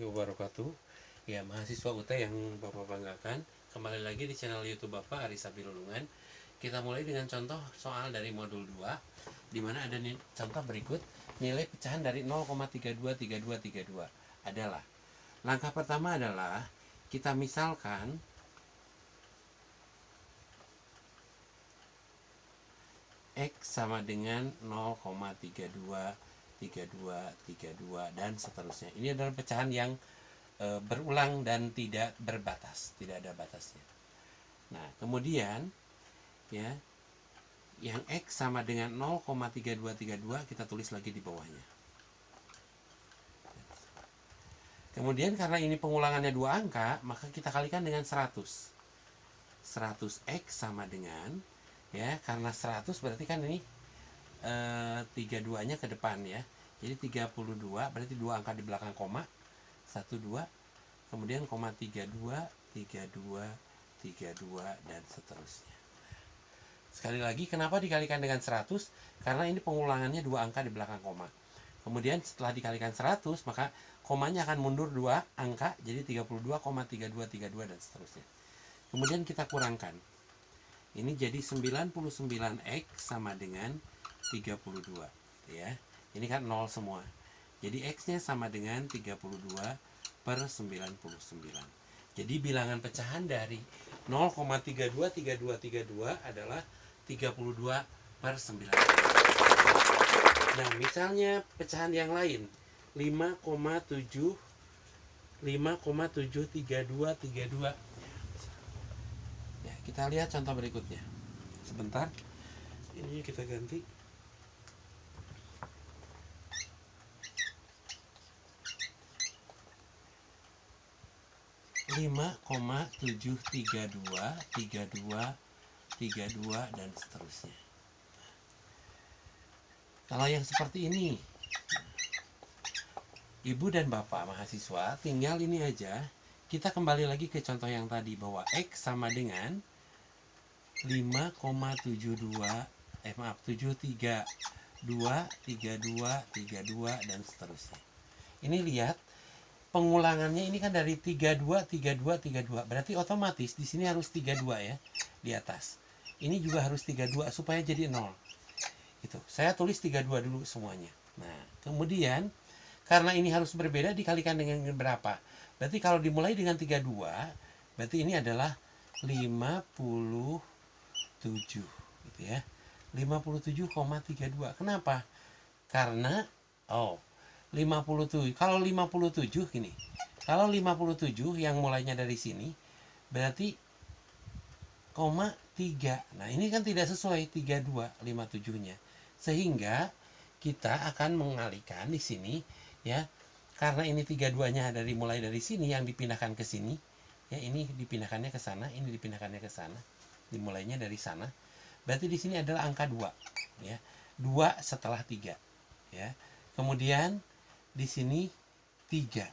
wabarakatuh. Ya, mahasiswa UT yang Bapak banggakan, kembali lagi di channel YouTube Bapak Ari Sabilulungan. Kita mulai dengan contoh soal dari modul 2, di mana ada contoh berikut. Nilai pecahan dari 0,323232 adalah, langkah pertama adalah kita misalkan X sama dengan 0,323232 dan seterusnya. Ini adalah pecahan yang berulang dan tidak berbatas, tidak ada batasnya. Nah, kemudian ya, yang X sama dengan 0,3232 kita tulis lagi di bawahnya. Kemudian karena ini pengulangannya 2 angka, maka kita kalikan dengan 100. 100X sama dengan, ya, karena 100 berarti kan ini 32-nya ke depan ya. Jadi 32 berarti 2 angka di belakang koma. 1, 2, kemudian koma 32, 32, 32, dan seterusnya. Sekali lagi, kenapa dikalikan dengan 100? Karena ini pengulangannya 2 angka di belakang koma. Kemudian setelah dikalikan 100, maka komanya akan mundur 2 angka, jadi 32,3232 dan seterusnya. Kemudian kita kurangkan. Ini jadi 99X sama dengan 32. Ya. Ini kan 0 semua. Jadi X-nya sama dengan 32 per 99. Jadi bilangan pecahan dari 0,323232 adalah 32 per 9. Nah, misalnya pecahan yang lain 5,73232. Ya, kita lihat contoh berikutnya. Sebentar. Ini kita ganti. 5,73232 dan seterusnya. Kalau yang seperti ini, Ibu dan Bapak mahasiswa tinggal ini aja. Kita kembali lagi ke contoh yang tadi bahwa X sama dengan 73232 dan seterusnya. Ini lihat pengulangannya ini kan dari 32 32 32. Berarti otomatis di sini harus 32 ya di atas. Ini juga harus 32 supaya jadi 0. Itu. Saya tulis 32 dulu semuanya. Nah, kemudian karena ini harus berbeda dikalikan dengan berapa? Berarti kalau dimulai dengan 32, berarti ini adalah 57 gitu ya. 57,32. Kenapa? Karena 57. Kalau 57 gini. Kalau 57 yang mulainya dari sini berarti koma 3. Nah, ini kan tidak sesuai 32 57-nya. Sehingga kita akan mengalihkan di sini ya. Karena ini 32-nya mulai dari sini yang dipindahkan ke sini. Ya, ini dipindahkannya ke sana, ini dipindahkannya ke sana. Dimulainya dari sana. Berarti di sini adalah angka 2 ya. 2 setelah 3 ya. Kemudian di sini 3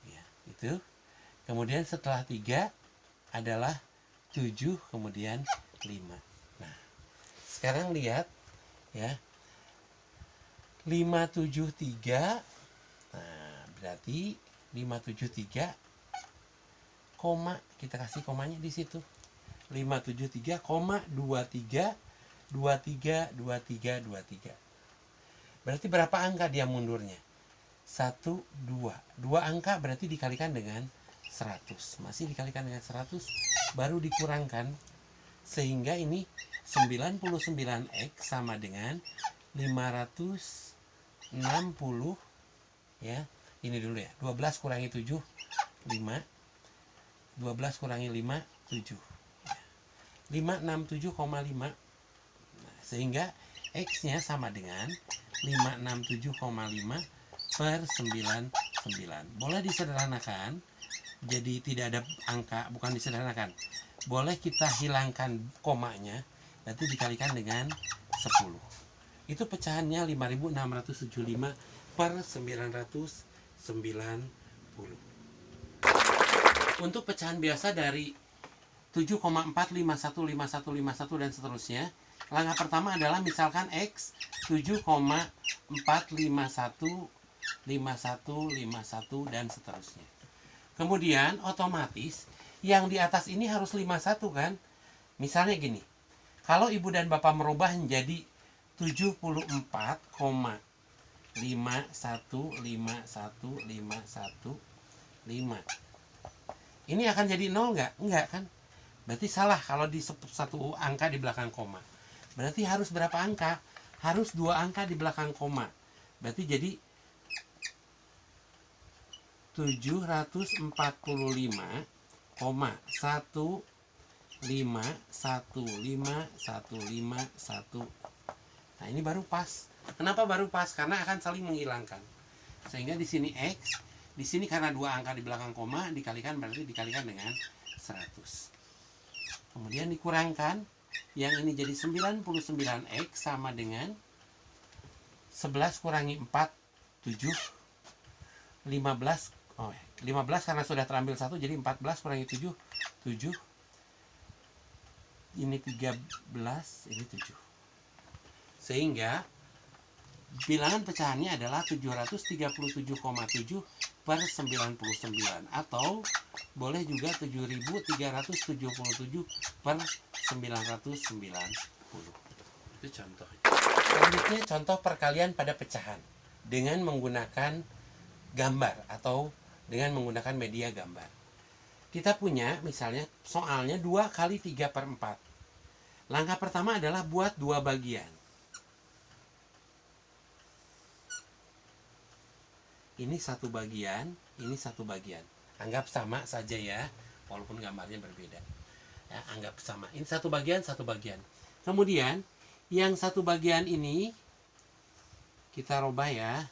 ya, itu. Kemudian setelah 3 adalah 7, kemudian 5. Nah, sekarang lihat ya. 573. Nah, berarti 573 koma, kita kasih komanya di situ. 573, 23 23 23 23. Berarti berapa angka dia mundurnya? 1, 2. 2 angka berarti dikalikan dengan 100. Masih dikalikan dengan 100, baru dikurangkan. Sehingga ini 99X sama dengan 560 ya. Ini dulu ya. 12 kurangi 7, 5. 12 kurangi 5, 7. 567,5. Nah, sehingga X-nya sama dengan 567,5 per 99. Boleh disederhanakan, jadi tidak ada angka, bukan disederhanakan. Boleh kita hilangkan komanya, nanti dikalikan dengan 10. Itu pecahannya 5675 per 990. Untuk pecahan biasa dari 7,4515151 dan seterusnya, langkah pertama adalah misalkan X 7,451 51, 51, dan seterusnya. Kemudian otomatis yang di atas ini harus 51 kan? Misalnya gini, kalau ibu dan bapak merubah menjadi 74,51515155. Ini akan jadi 0 nggak? Enggak kan? Berarti salah kalau di satu angka di belakang koma. Berarti harus berapa angka? Harus 2 angka di belakang koma. Berarti jadi 745,1515151. Nah, ini baru pas. Kenapa baru pas? Karena akan saling menghilangkan. Sehingga di sini X, di sini karena 2 angka di belakang koma dikalikan, berarti dikalikan dengan 100. Kemudian dikurangkan, yang ini jadi 99X sama dengan 11 kurangi 4, 7, 15. 15 karena sudah terambil 1, jadi 14 kurangi 7, 7. Ini 13, ini 7. Sehingga bilangan pecahannya adalah 737,7 per 99, atau boleh juga 7377 per 990. Itu contohnya. Selanjutnya contoh perkalian pada pecahan dengan menggunakan gambar atau dengan menggunakan media gambar. Kita punya misalnya soalnya 2 kali 3/4. Langkah pertama adalah buat 2 bagian. Ini 1 bagian, ini 1 bagian. Anggap sama saja ya, walaupun gambarnya berbeda. Ya, anggap sama. Ini 1 bagian, 1 bagian. Kemudian yang 1 bagian ini kita rubah ya.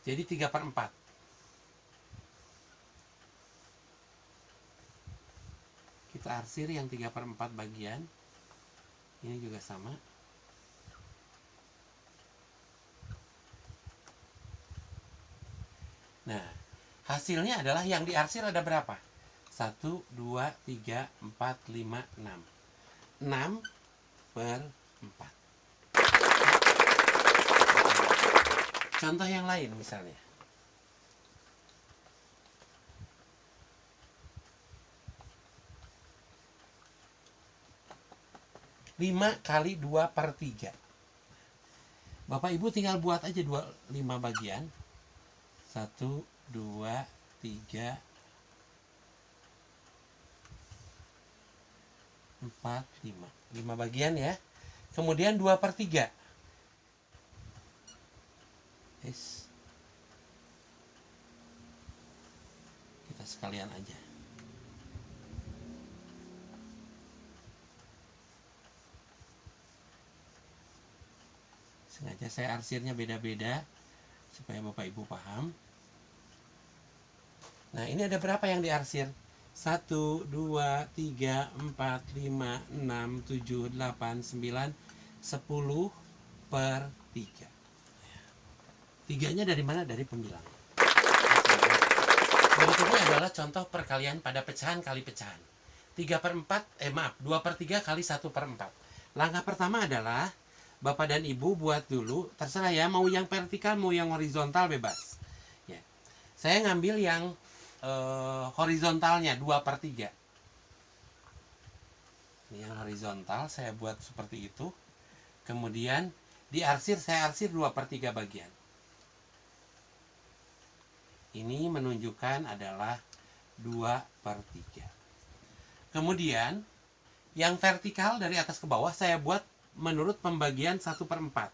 Jadi 3/4. Kita arsir yang 3/4 bagian. Ini juga sama. Nah, hasilnya adalah yang diarsir ada berapa? 1, 2, 3, 4, 5, 6. 6/4. Contoh yang lain misalnya. Lima kali 2/3. Bapak Ibu tinggal buat aja 5 bagian. 1, 2, 3, 4, 5. 5 bagian ya. Kemudian 2/3. Yes. Kita sekalian aja. Sengaja saya arsirnya beda-beda supaya Bapak Ibu paham. Nah, ini ada berapa yang diarsir? 1, 2, 3, 4, 5, 6, 7, 8, 9, 10/3. Tiganya dari mana? Dari pembilang. Berikutnya adalah contoh perkalian pada pecahan kali pecahan. 2/3 kali 1/4. Langkah pertama adalah Bapak dan Ibu buat dulu, terserah ya, mau yang vertikal mau yang horizontal bebas. Ya. Saya ngambil yang horizontalnya 2/3. Ini yang horizontal saya buat seperti itu. Kemudian diarsir, saya arsir 2/3 bagian. Ini menunjukkan adalah 2/3. Kemudian yang vertikal dari atas ke bawah saya buat menurut pembagian 1/4.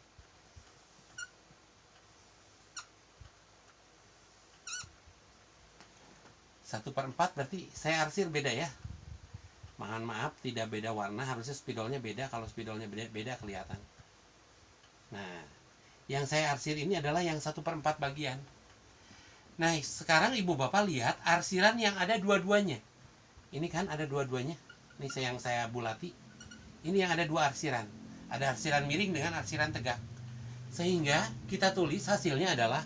Satu per 4 berarti saya arsir beda ya. Mohon maaf tidak beda warna, harusnya spidolnya beda. Kalau spidolnya beda kelihatan. Nah, yang saya arsir ini adalah yang 1/4 bagian. Nah, sekarang ibu bapak lihat arsiran yang ada dua-duanya. Ini kan ada dua-duanya. Ini yang saya bulati. Ini yang ada 2 arsiran. Ada arsiran miring dengan arsiran tegak. Sehingga kita tulis hasilnya adalah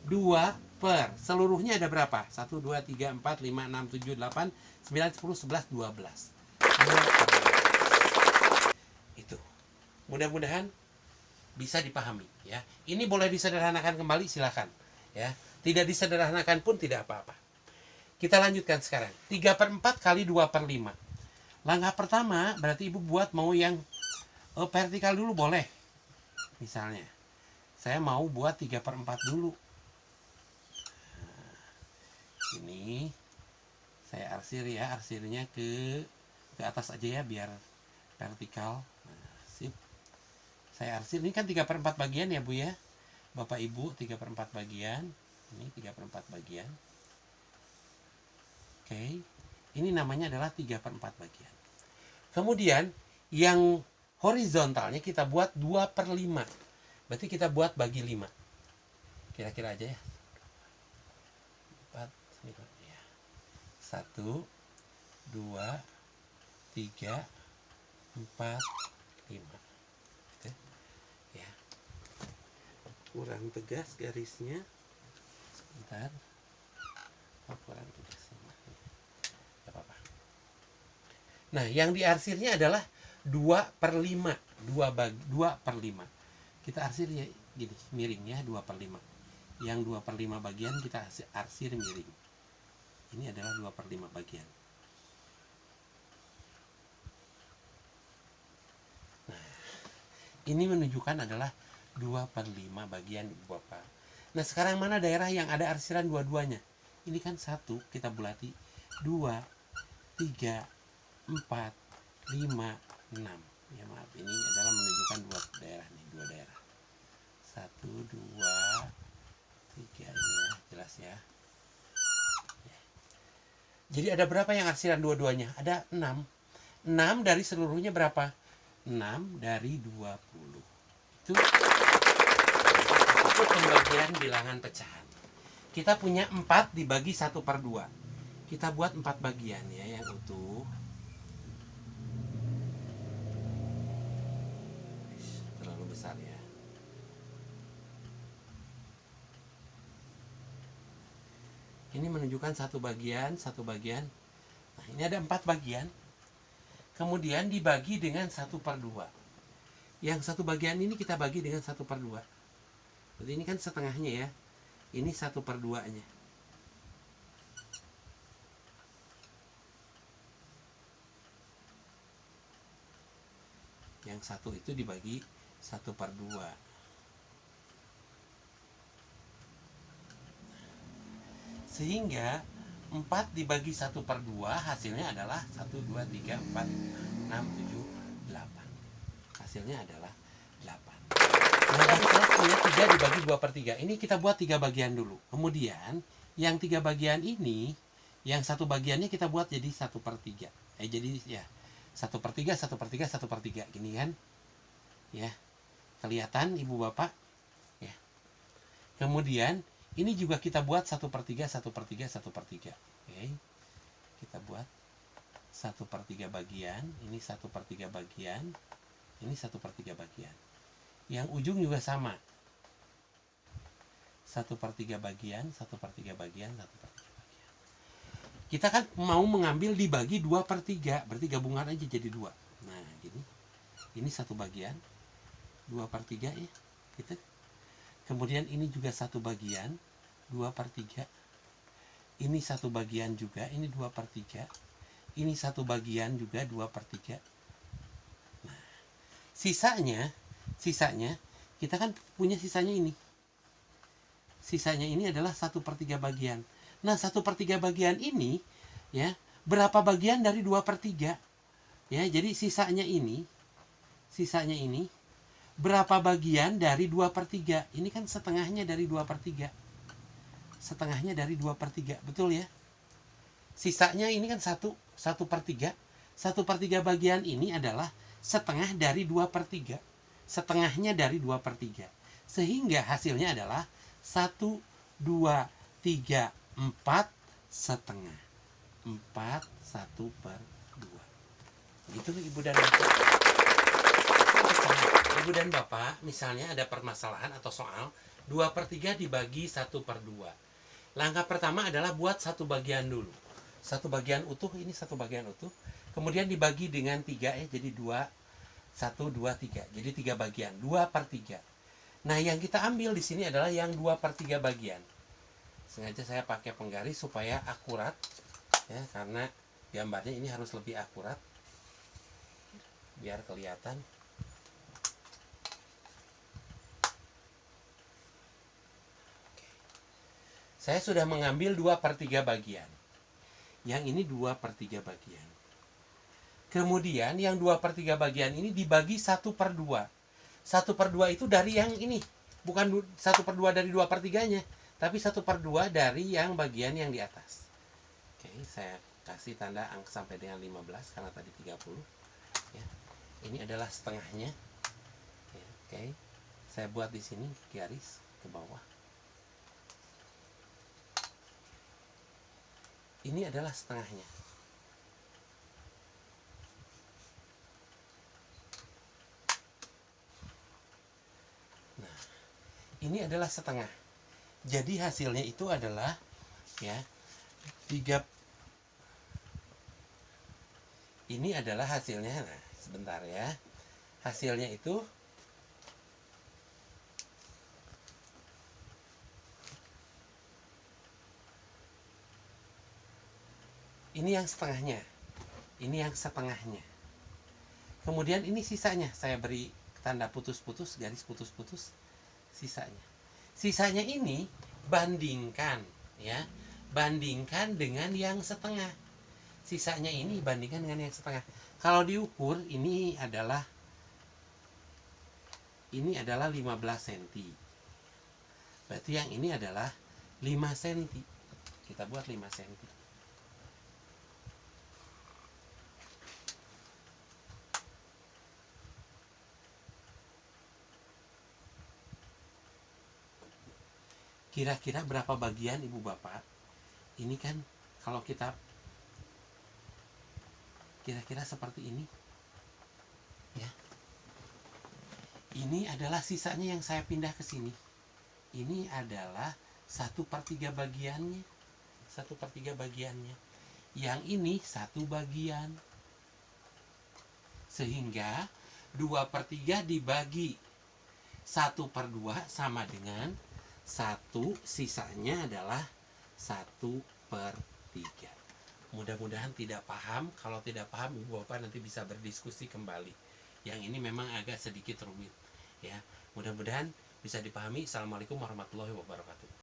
2 per. Seluruhnya ada berapa? 1, 2, 3, 4, 5, 6, 7, 8, 9, 10, 11, 12. Itu. Mudah-mudahan bisa dipahami ya. Ini boleh disederhanakan kembali, silakan ya. Tidak disederhanakan pun tidak apa-apa. Kita lanjutkan sekarang. 3/4 kali 2/5. Langkah pertama berarti ibu buat mau yang vertikal dulu boleh. Misalnya saya mau buat 3/4 dulu. Nah, ini saya arsir ya, arsirnya ke atas aja ya biar vertikal. Nah, sip. Saya arsir, ini kan 3/4 bagian ya Bu ya, Bapak Ibu, 3/4 bagian. Ini 3/4 bagian. Oke, ini namanya adalah 3/4 bagian. Kemudian yang horizontalnya kita buat 2/5. Berarti kita buat bagi 5. Kira-kira aja ya. 4, 5 ya. 1, 2, 3, 4, 5. Oke. Ya. Kurang tegas garisnya. Sebentar. Oh, kurang tegas. Gak apa-apa. Nah, yang diarsirnya adalah 2/5. 2/5. Kita arsir ya gini, miring ya, 2/5. Yang 2/5 bagian kita arsir miring. Ini adalah 2/5 bagian. Nah, ini menunjukkan adalah 2/5 bagian Ibu Bapak. Nah, sekarang mana daerah yang ada arsiran dua-duanya? Ini kan 1, kita bulati. 2, 3, 4, 5, 6. Ya maaf, ini adalah menunjukkan dua daerah nih, 2 daerah. 1, 2, 3 ini ya, jelas ya. Jadi ada berapa yang arsiran dua-duanya? Ada 6. 6 dari seluruhnya berapa? 6 dari 20. Itu pembagian bilangan pecahan. Kita punya 4 dibagi 1/2. Kita buat 4 bagian ya yang utuh. Terlalu besar ya. Ini menunjukkan satu bagian. Nah, ini ada 4 bagian. Kemudian dibagi dengan 1/2. Yang satu bagian ini kita bagi dengan 1/2. Berarti ini kan setengahnya ya. Ini 1/2-nya. Yang satu itu dibagi 1/2. Sehingga 4 dibagi 1/2 hasilnya adalah 1, 2, 3, 4, 6, 7, 8. Hasilnya adalah 8. Nah, kita punya 3 dibagi 2/3. Ini kita buat 3 bagian dulu. Kemudian yang 3 bagian ini, yang satu bagiannya kita buat jadi 1/3. Jadi ya 1/3, 1/3, 1/3 gini kan. Ya. Kelihatan Ibu Bapak? Ya. Kemudian ini juga kita buat 1/3, 1/3, 1/3. Oke. Kita buat 1/3 bagian, ini 1/3 bagian, ini 1/3 bagian. Yang ujung juga sama. 1/3 bagian, 1/3 bagian, 1/3 bagian. Kita kan mau mengambil dibagi 2/3, berarti gabungan aja jadi 2. Nah, gini. Ini 1 bagian, 2/3 ya. Gitu. Kemudian ini juga 1 bagian, 2/3. Ini 1 bagian juga, ini 2/3. Ini 1 bagian juga, 2/3. Nah, sisanya kita kan punya sisanya ini. Sisanya ini adalah 1/3 bagian. Nah, 1/3 bagian ini ya, berapa bagian dari 2/3? Ya, jadi sisanya ini berapa bagian dari 2/3? Ini kan setengahnya dari 2/3. Setengahnya dari 2/3, betul ya? Sisanya ini kan 1/3. 1/3 bagian ini adalah setengah dari 2/3. Setengahnya dari 2/3. Sehingga hasilnya adalah 1, 2, 3, 4 setengah. 4, 1/2. Gitu Ibu dan Bapak. Ibu dan Bapak, misalnya ada permasalahan atau soal 2/3 dibagi 1/2. Langkah pertama adalah buat 1 bagian dulu. 1 bagian utuh, ini 1 bagian utuh. Kemudian dibagi dengan 3 ya, jadi 2, 1, 2, 3. Jadi 3 bagian, 2/3. Nah, yang kita ambil di sini adalah yang 2/3 bagian. Sengaja saya pakai penggaris supaya akurat, ya, karena gambarnya ini harus lebih akurat biar kelihatan. Saya sudah mengambil 2/3 bagian. Yang ini 2/3 bagian. Kemudian yang 2/3 bagian ini dibagi 1/2. 1/2 itu dari yang ini. Bukan 1/2 dari 2/3-nya, tapi 1/2 dari yang bagian yang di atas. Oke, saya kasih tanda angka sampai dengan 15 karena tadi 30. Ya. Ini adalah setengahnya. Ya, oke. Saya buat di sini garis ke bawah. Ini adalah setengahnya. Nah, ini adalah setengah. Jadi hasilnya itu adalah, ya, 3. Ini adalah hasilnya. Nah, sebentar ya. Hasilnya itu ini yang setengahnya. Ini yang setengahnya. Kemudian ini sisanya. Saya beri tanda putus-putus, garis putus-putus. Sisanya. Sisanya ini bandingkan, ya. Bandingkan dengan yang setengah. Sisanya ini bandingkan dengan yang setengah. Kalau diukur ini adalah 15 cm. Berarti yang ini adalah 5 cm. Kita buat 5 cm. Kira-kira berapa bagian Ibu Bapak? Ini kan kalau kita kira-kira seperti ini. Ya. Ini adalah sisanya yang saya pindah ke sini. Ini adalah 1/3 bagiannya. 1/3 bagiannya. Yang ini 1 bagian. Sehingga 2/3 dibagi 1/2 sama dengan 1, sisanya adalah 1/3. Mudah-mudahan tidak paham. Kalau tidak paham, Ibu Bapak nanti bisa berdiskusi kembali. Yang ini memang agak sedikit rumit, ya. Mudah-mudahan bisa dipahami. Assalamualaikum warahmatullahi wabarakatuh.